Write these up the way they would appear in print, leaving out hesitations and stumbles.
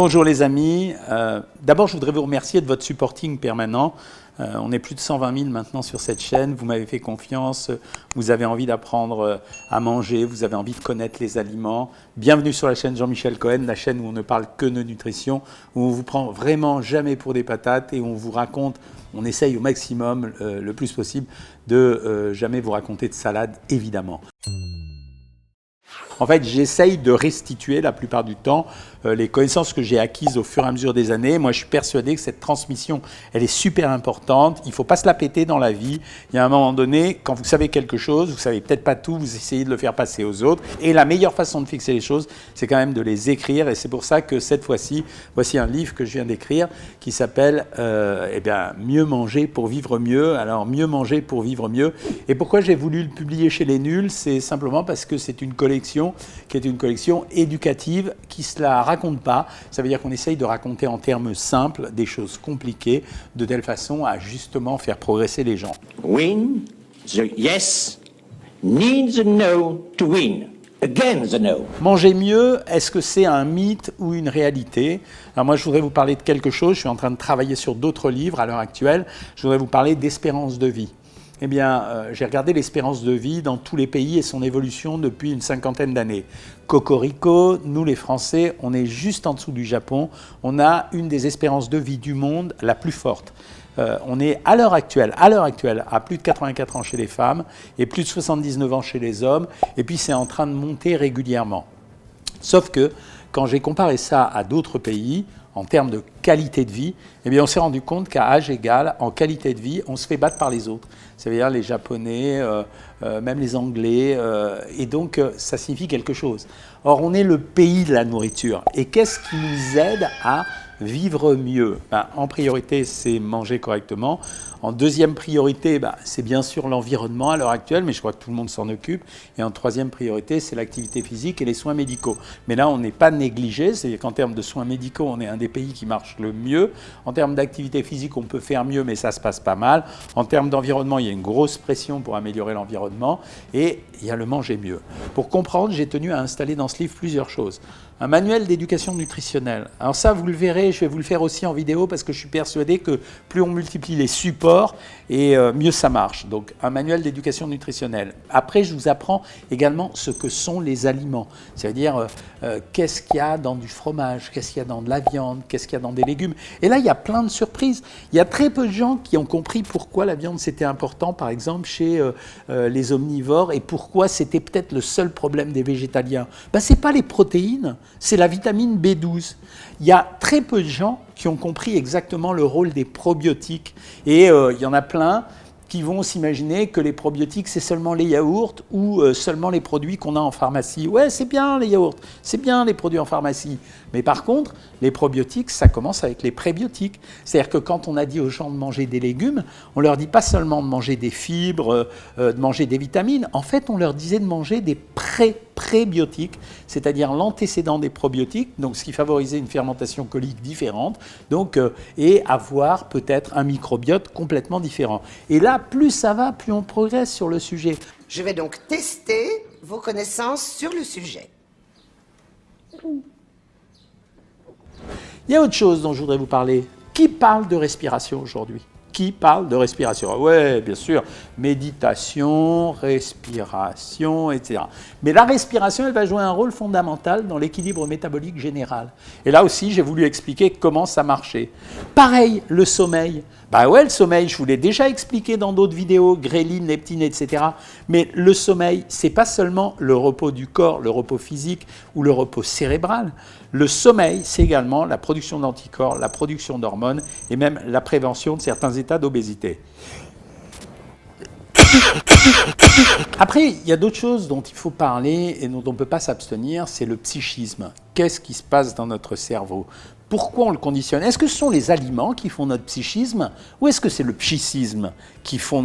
Bonjour les amis. D'abord, je voudrais vous remercier de votre supporting permanent. On est plus de 120 000 maintenant sur cette chaîne. Vous m'avez fait confiance. Vous avez envie d'apprendre à manger. Vous avez envie de connaître les aliments. Bienvenue sur la chaîne Jean-Michel Cohen, la chaîne où on ne parle que de nutrition, où on vous prend vraiment jamais pour des patates et où on vous raconte, on essaye au maximum, le plus possible, de jamais vous raconter de salade, évidemment. En fait, j'essaye de restituer la plupart du temps les connaissances que j'ai acquises au fur et à mesure des années. Moi, je suis persuadé que cette transmission, elle est super importante. Il ne faut pas se la péter dans la vie. Il y a un moment donné, quand vous savez quelque chose, vous ne savez peut-être pas tout, vous essayez de le faire passer aux autres. Et la meilleure façon de fixer les choses, c'est quand même de les écrire. Et c'est pour ça que cette fois-ci, voici un livre que je viens d'écrire qui s'appelle Mieux manger pour vivre mieux. Alors, mieux manger pour vivre mieux. Et pourquoi j'ai voulu le publier chez Les Nuls? C'est simplement parce que c'est une collection qui est une collection éducative qui ne se la raconte pas. Ça veut dire qu'on essaye de raconter en termes simples des choses compliquées de telle façon à justement faire progresser les gens. Win the yes needs the no to win. Again the no. Manger mieux, est-ce que c'est un mythe ou une réalité? Alors moi, je voudrais vous parler de quelque chose. Je suis en train de travailler sur d'autres livres à l'heure actuelle. Je voudrais vous parler d'espérance de vie. Eh bien, j'ai regardé l'espérance de vie dans tous les pays et son évolution depuis une cinquantaine d'années. Cocorico, nous les Français, on est juste en dessous du Japon. On a une des espérances de vie du monde la plus forte. On est à l'heure actuelle, à plus de 84 ans chez les femmes et plus de 79 ans chez les hommes. Et puis, c'est en train de monter régulièrement. Sauf que, quand j'ai comparé ça à d'autres pays, en termes de qualité de vie, eh bien, on s'est rendu compte qu'à âge égal, en qualité de vie, on se fait battre par les autres. Ça veut dire les Japonais, même les Anglais, et donc ça signifie quelque chose. Or, on est le pays de la nourriture. Et qu'est-ce qui nous aide à vivre mieux? En priorité, c'est manger correctement. En deuxième priorité, c'est bien sûr l'environnement à l'heure actuelle, mais je crois que tout le monde s'en occupe. Et en troisième priorité, c'est l'activité physique et les soins médicaux. Mais là, on n'est pas négligé, c'est-à-dire qu'en termes de soins médicaux, on est un des pays qui marche le mieux. En termes d'activité physique, on peut faire mieux, mais ça se passe pas mal. En termes d'environnement, il y a une grosse pression pour améliorer l'environnement. Et il y a le manger mieux. Pour comprendre, j'ai tenu à installer dans ce livre plusieurs choses. Un manuel d'éducation nutritionnelle. Alors ça, vous le verrez, je vais vous le faire aussi en vidéo parce que je suis persuadé que plus on multiplie les supports et mieux ça marche. Donc un manuel d'éducation nutritionnelle. Après, je vous apprends également ce que sont les aliments. C'est-à-dire qu'est-ce qu'il y a dans du fromage, qu'est-ce qu'il y a dans de la viande, qu'est-ce qu'il y a dans des légumes. Et là, il y a plein de surprises. Il y a très peu de gens qui ont compris pourquoi la viande c'était important, par exemple, chez les omnivores et pourquoi c'était peut-être le seul problème des végétaliens. Ce n'est pas les protéines. C'est la vitamine B12. Il y a très peu de gens qui ont compris exactement le rôle des probiotiques. Et il y en a plein qui vont s'imaginer que les probiotiques, c'est seulement les yaourts ou seulement les produits qu'on a en pharmacie. Ouais, c'est bien les yaourts, c'est bien les produits en pharmacie. Mais par contre, les probiotiques, ça commence avec les prébiotiques. C'est-à-dire que quand on a dit aux gens de manger des légumes, on leur dit pas seulement de manger des fibres, de manger des vitamines. En fait, on leur disait de manger des prébiotiques, c'est-à-dire l'antécédent des probiotiques, donc ce qui favorisait une fermentation colique différente, donc, et avoir peut-être un microbiote complètement différent. Et là, plus ça va, plus on progresse sur le sujet. Je vais donc tester vos connaissances sur le sujet. Il y a autre chose dont je voudrais vous parler. Qui parle de respiration aujourd'hui? Qui parle de respiration? Oui, bien sûr, méditation, respiration, etc. Mais la respiration, elle va jouer un rôle fondamental dans l'équilibre métabolique général. Et là aussi, j'ai voulu expliquer comment ça marchait. Pareil, le sommeil. Le sommeil, je vous l'ai déjà expliqué dans d'autres vidéos, gréline, leptine, etc. Mais le sommeil, c'est pas seulement le repos du corps, le repos physique ou le repos cérébral. Le sommeil, c'est également la production d'anticorps, la production d'hormones et même la prévention de certains états d'obésité. Après, il y a d'autres choses dont il faut parler et dont on ne peut pas s'abstenir, c'est le psychisme. Qu'est-ce qui se passe dans notre cerveau? Pourquoi on le conditionne? Est-ce que ce sont les aliments qui font notre psychisme ou est-ce que c'est le psychisme qui font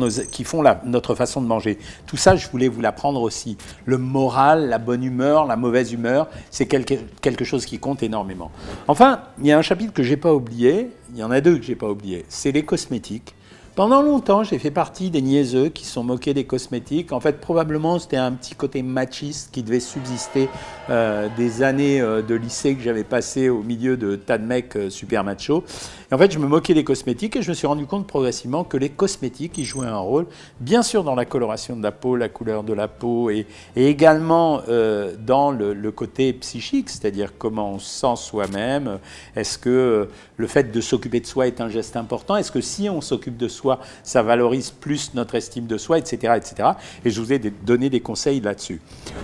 notre façon de manger? Tout ça, je voulais vous l'apprendre aussi. Le moral, la bonne humeur, la mauvaise humeur, c'est quelque chose qui compte énormément. Enfin, il y a un chapitre que je n'ai pas oublié, il y en a deux que je n'ai pas oublié, c'est les cosmétiques. Pendant longtemps, j'ai fait partie des niaiseux qui se sont moqués des cosmétiques. En fait, probablement, c'était un petit côté machiste qui devait subsister des années de lycée que j'avais passé au milieu de tas de mecs super machos. Et en fait, je me moquais des cosmétiques et je me suis rendu compte progressivement que les cosmétiques, ils jouaient un rôle, bien sûr dans la coloration de la peau, la couleur de la peau et également dans le côté psychique, c'est-à-dire comment on se sent soi-même. Est-ce que le fait de s'occuper de soi est un geste important? Est-ce que si on s'occupe de soi, ça valorise plus notre estime de soi, etc., etc. Et je vous ai donné des conseils là-dessus.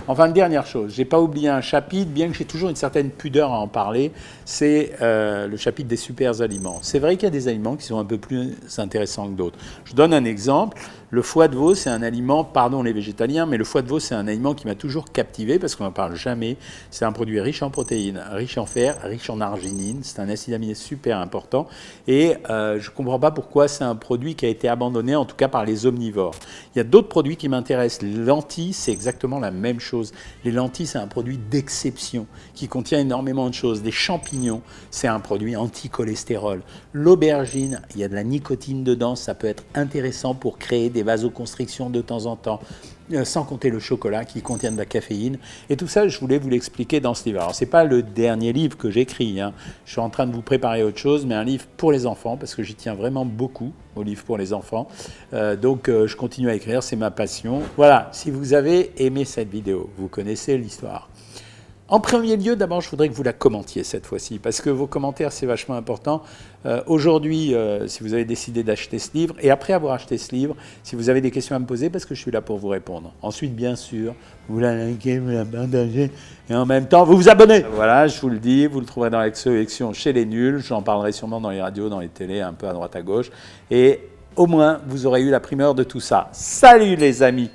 Enfin, une dernière chose, je n'ai pas oublié un chapitre, bien que j'ai toujours une certaine pudeur à en parler, c'est le chapitre des super aliments. C'est vrai qu'il y a des aliments qui sont un peu plus intéressants que d'autres. Je donne un exemple. Le foie de veau, c'est un aliment, pardon les végétaliens, mais le foie de veau, c'est un aliment qui m'a toujours captivé parce qu'on n'en parle jamais. C'est un produit riche en protéines, riche en fer, riche en arginine. C'est un acide aminé super important. Et je ne comprends pas pourquoi c'est un produit qui a été abandonné, en tout cas par les omnivores. Il y a d'autres produits qui m'intéressent. Les lentilles, c'est exactement la même chose. Les lentilles, c'est un produit d'exception qui contient énormément de choses. Des champignons, c'est un produit anti-cholestérol. L'aubergine, il y a de la nicotine dedans, ça peut être intéressant pour créer des vasoconstrictions de temps en temps, sans compter le chocolat qui contient de la caféine. Et tout ça, je voulais vous l'expliquer dans ce livre. Alors, ce n'est pas le dernier livre que j'écris, hein. Je suis en train de vous préparer autre chose, mais un livre pour les enfants, parce que j'y tiens vraiment beaucoup, au livre pour les enfants. Donc, je continue à écrire, c'est ma passion. Voilà, si vous avez aimé cette vidéo, vous connaissez l'histoire. En premier lieu, d'abord, je voudrais que vous la commentiez cette fois-ci, parce que vos commentaires, c'est vachement important. Aujourd'hui, si vous avez décidé d'acheter ce livre, et après avoir acheté ce livre, si vous avez des questions à me poser, parce que je suis là pour vous répondre. Ensuite, bien sûr, vous la likez, vous la partagez, et en même temps, vous vous abonnez. Voilà, je vous le dis, vous le trouverez dans la sélection chez les nuls. J'en parlerai sûrement dans les radios, dans les télés, un peu à droite à gauche. Et au moins, vous aurez eu la primeur de tout ça. Salut les amis!